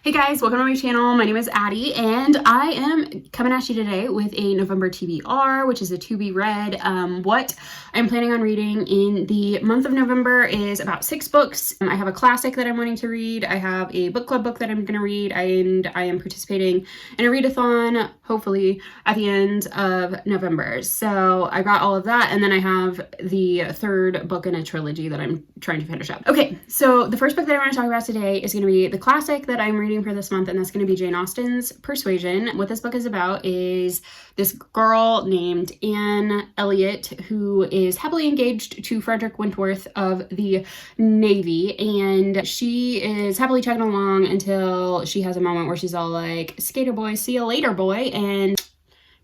Hey guys, welcome to my channel. My name is Addie and I am coming at you today with a November TBR, which is a to be read. What I'm planning on reading in the month of November is about 6 books. I have a classic that I'm wanting to read. I have a book club book that I'm going to read, and I am participating in a readathon, hopefully at the end of November. So I got all of that, and then I have the third book in a trilogy that I'm trying to finish up. Okay, so the first book that I want to talk about today is going to be the classic that I'm reading for this month, and that's going to be Jane Austen's Persuasion. What this book is about is this girl named Anne Elliot, who is happily engaged to Frederick Wentworth of the Navy, and she is happily chugging along until she has a moment where she's all like, "Skater boy, see you later, boy," and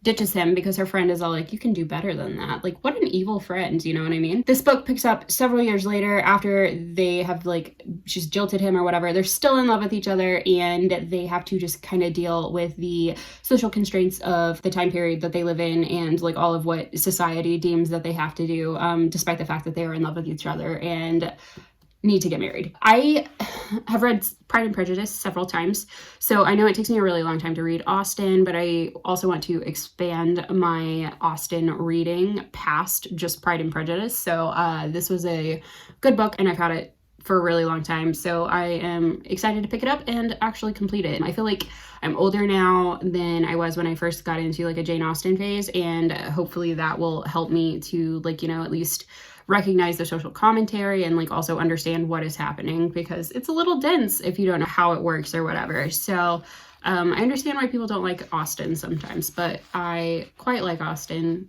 ditches him because her friend is all like, "You can do better than that." Like, what an evil friend, you know what I mean? This book picks up several years later after they have, like, she's jilted him or whatever. They're still in love with each other, and they have to just kind of deal with the social constraints of the time period that they live in, and like all of what society deems that they have to do, despite the fact that they are in love with each other and need to get married. I have read Pride and Prejudice several times, so I know it takes me a really long time to read Austen, but I also want to expand my Austen reading past just Pride and Prejudice. So this was a good book, and I've had it for a really long time, so I am excited to pick it up and actually complete it. I feel like I'm older now than I was when I first got into like a Jane Austen phase, and hopefully that will help me to, like, you know, at least recognize the social commentary and like also understand what is happening, because it's a little dense if you don't know how it works or whatever. So I understand why people don't like Austen sometimes, but I quite like Austen.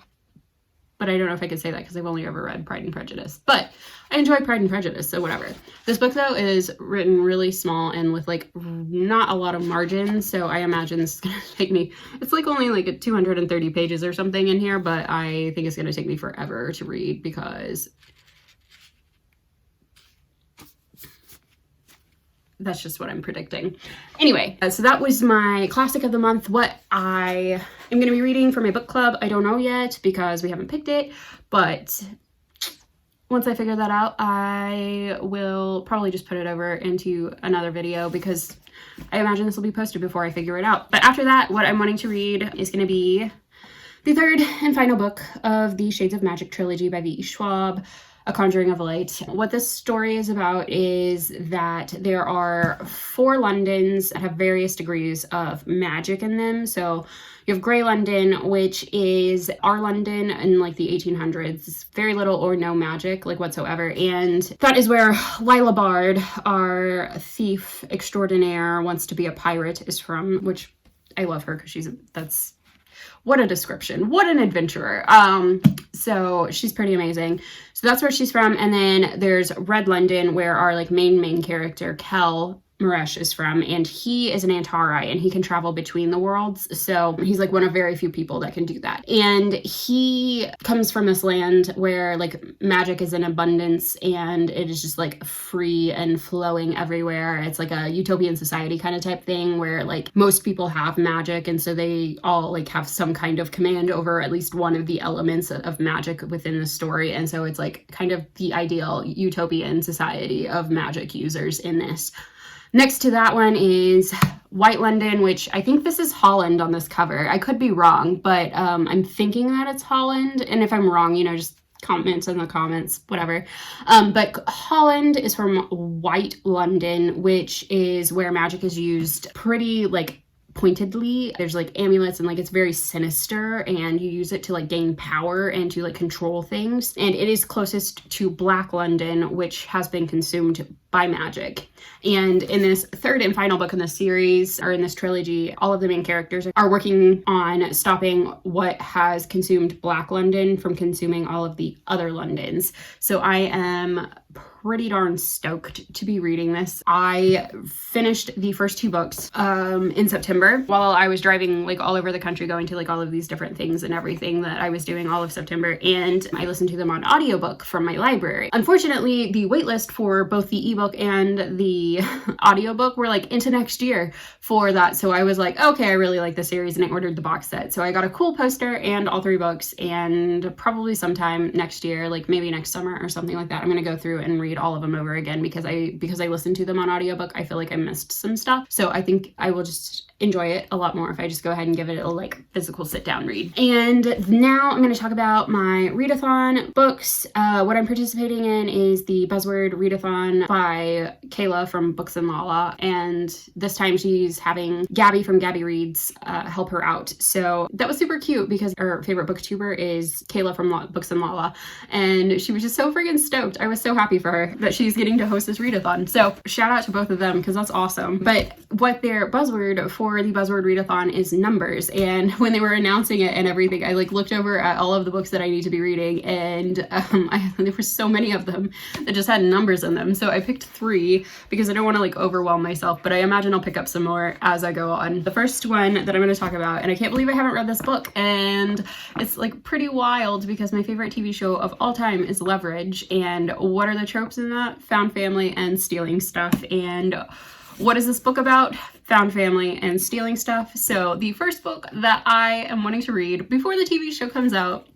But I don't know if I could say that because I've only ever read Pride and Prejudice. But I enjoy Pride and Prejudice, so whatever. This book, though, is written really small and with, like, not a lot of margin. So I imagine this is going to take me... It's, like, only, like, 230 pages or something in here. But I think it's going to take me forever to read because... that's just what I'm predicting. Anyway, so that was my classic of the month. What I am going to be reading for my book club, I don't know yet because we haven't picked it. But once I figure that out, I will probably just put it over into another video because I imagine this will be posted before I figure it out. But after that, what I'm wanting to read is going to be the third and final book of the Shades of Magic trilogy by V.E. Schwab, A Conjuring of Light. What this story is about is that there are 4 Londons that have various degrees of magic in them. So you have Grey London, which is our London in like the 1800s. Very little or no magic, like whatsoever. And that is where Lila Bard, our thief extraordinaire, wants to be a pirate, is from, which I love her because that's... what a description. What an adventurer. So she's pretty amazing. So that's where she's from. And then there's Red London, where our like main character, Kel Maresh, is from. And he is an Antari, and he can travel between the worlds. So he's like one of very few people that can do that. And he comes from this land where like magic is in abundance, and it is just like free and flowing everywhere. It's like a utopian society kind of type thing where like most people have magic, and so they all like have some kind of command over at least one of the elements of magic within the story. And so it's like kind of the ideal utopian society of magic users in this. Next to that one is White London, which I think this is Holland on this cover. I could be wrong, but I'm thinking that it's Holland. And if I'm wrong, you know, just comment in the comments, whatever. But Holland is from White London, which is where magic is used pretty like pointedly. There's like amulets, and like it's very sinister, and you use it to like gain power and to like control things. And it is closest to Black London, which has been consumed by magic. And in this third and final book in the series, or in this trilogy, all of the main characters are working on stopping what has consumed Black London from consuming all of the other Londons. So I am pretty darn stoked to be reading this. I finished the first 2 books in September while I was driving like all over the country, going to like all of these different things and everything that I was doing all of September, and I listened to them on audiobook from my library. Unfortunately, the waitlist for both the ebook and the audiobook were like into next year for that. So I was like, okay, I really like the series, and I ordered the box set. So I got a cool poster and all 3 books, and probably sometime next year, like maybe next summer or something like that, I'm gonna go through and read read all of them over again because I listened to them on audiobook. I feel like I missed some stuff. So I think I will just enjoy it a lot more if I just go ahead and give it a like physical sit down read. And now I'm going to talk about my readathon books. What I'm participating in is the Buzzword Readathon by Kayla from Books and Lala, and this time she's having Gabby from Gabby Reads help her out. So that was super cute because her favorite booktuber is Kayla from Books and Lala, and she was just so freaking stoked. I was so happy for her that she's getting to host this readathon. So shout out to both of them because that's awesome. But what their buzzword for the Buzzword Readathon is numbers, and when they were announcing it and everything, I like looked over at all of the books that I need to be reading, and there were so many of them that just had numbers in them. So I picked 3 because I don't want to like overwhelm myself, but I imagine I'll pick up some more as I go on. The first one that I'm going to talk about, and I can't believe I haven't read this book, and it's like pretty wild because my favorite TV show of all time is Leverage, and what are the tropes in that? Found family and stealing stuff. And what is this book about? Found family and stealing stuff. So the first book that I am wanting to read before the TV show comes out,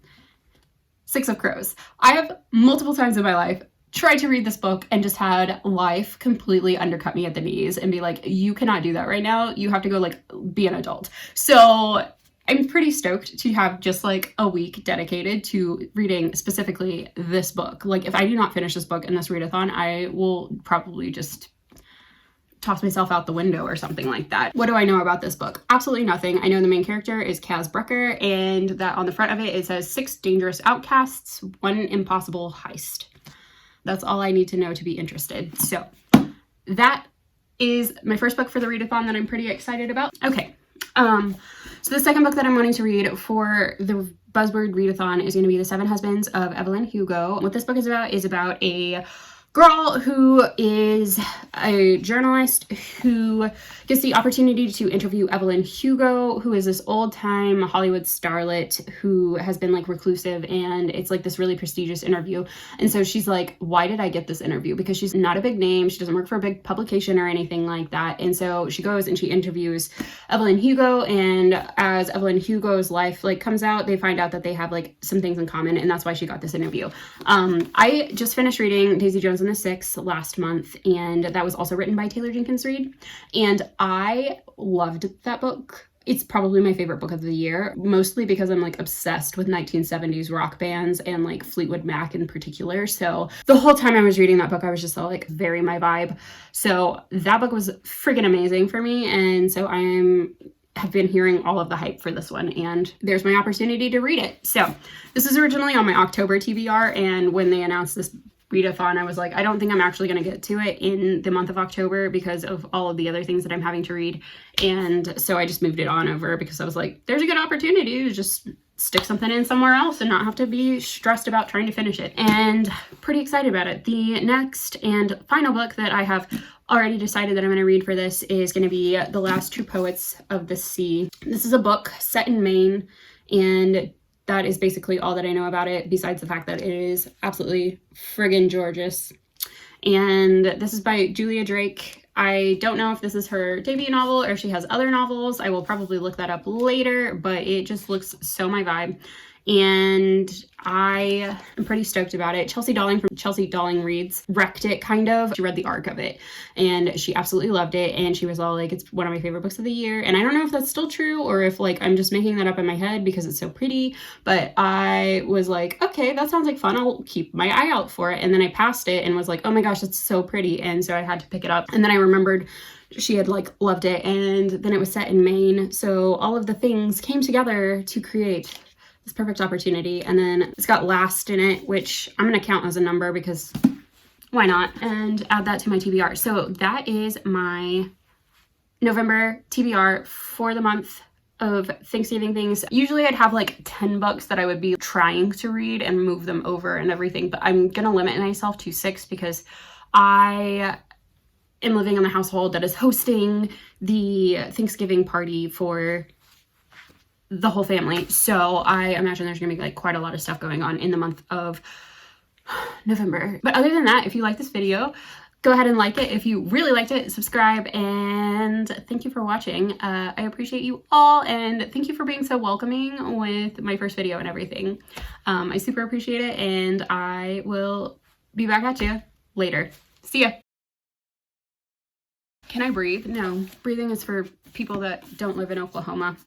6 of Crows. I have multiple times in my life tried to read this book and just had life completely undercut me at the knees and be like, you cannot do that right now. You have to go like be an adult. So I'm pretty stoked to have just like a week dedicated to reading specifically this book. Like if I do not finish this book in this readathon, I will probably just toss myself out the window or something like that. What do I know about this book? Absolutely nothing. I know the main character is Kaz Brecker, and that on the front of it, it says 6 dangerous outcasts, 1 impossible heist. That's all I need to know to be interested. So that is my first book for the readathon that I'm pretty excited about. Okay. So the second book that I'm wanting to read for the Buzzword Readathon is going to be The 7 Husbands of Evelyn Hugo. What this book is about a girl who is a journalist who gets the opportunity to interview Evelyn Hugo, who is this old-time Hollywood starlet who has been like reclusive, and it's like this really prestigious interview. And so she's like, why did I get this interview? Because she's not a big name, she doesn't work for a big publication or anything like that. And so she goes and she interviews Evelyn Hugo, and as Evelyn Hugo's life like comes out, they find out that they have like some things in common, and that's why she got this interview. I just finished reading Daisy Jones and the Six last month, and that was also written by Taylor Jenkins Reid, and I loved that book. It's probably my favorite book of the year, mostly because I'm like obsessed with 1970s rock bands and like Fleetwood Mac in particular. So the whole time I was reading that book, I was just like very my vibe. So that book was freaking amazing for me, and so have been hearing all of the hype for this one, and there's my opportunity to read it. So this was originally on my October TBR, and when they announced this readathon, I was like, I don't think I'm actually going to get to it in the month of October because of all of the other things that I'm having to read. And so I just moved it on over because I was like, there's a good opportunity to just stick something in somewhere else and not have to be stressed about trying to finish it. And pretty excited about it. The next and final book that I have already decided that I'm going to read for this is going to be The Last True Poets of the Sea. This is a book set in Maine, and that is basically all that I know about it, besides the fact that it is absolutely friggin' gorgeous. And this is by Julia Drake. I don't know if this is her debut novel or if she has other novels. I will probably look that up later, but it just looks so my vibe. And I am pretty stoked about it. Chelsea Dolling from Chelsea Dolling Reads wrecked it kind of. She read the arc of it and she absolutely loved it. And she was all like, it's one of my favorite books of the year. And I don't know if that's still true or if like I'm just making that up in my head because it's so pretty. But I was like, okay, that sounds like fun. I'll keep my eye out for it. And then I passed it and was like, oh my gosh, it's so pretty. And so I had to pick it up. And then I remembered she had like loved it. And then it was set in Maine. So all of the things came together to create this perfect opportunity. And then it's got last in it, which I'm going to count as a number because why not, and add that to my TBR. So that is my November TBR for the month of Thanksgiving things. Usually I'd have like 10 books that I would be trying to read and move them over and everything, but I'm going to limit myself to 6 because I am living in the household that is hosting the Thanksgiving party for the whole family. So I imagine there's gonna be like quite a lot of stuff going on in the month of November. But other than that, if you like this video, go ahead and like it. If you really liked it, subscribe, and thank you for watching. I appreciate you all, and thank you for being so welcoming with my first video and everything. I super appreciate it, and I will be back at you later. See ya. Can I breathe? No, breathing is for people that don't live in Oklahoma.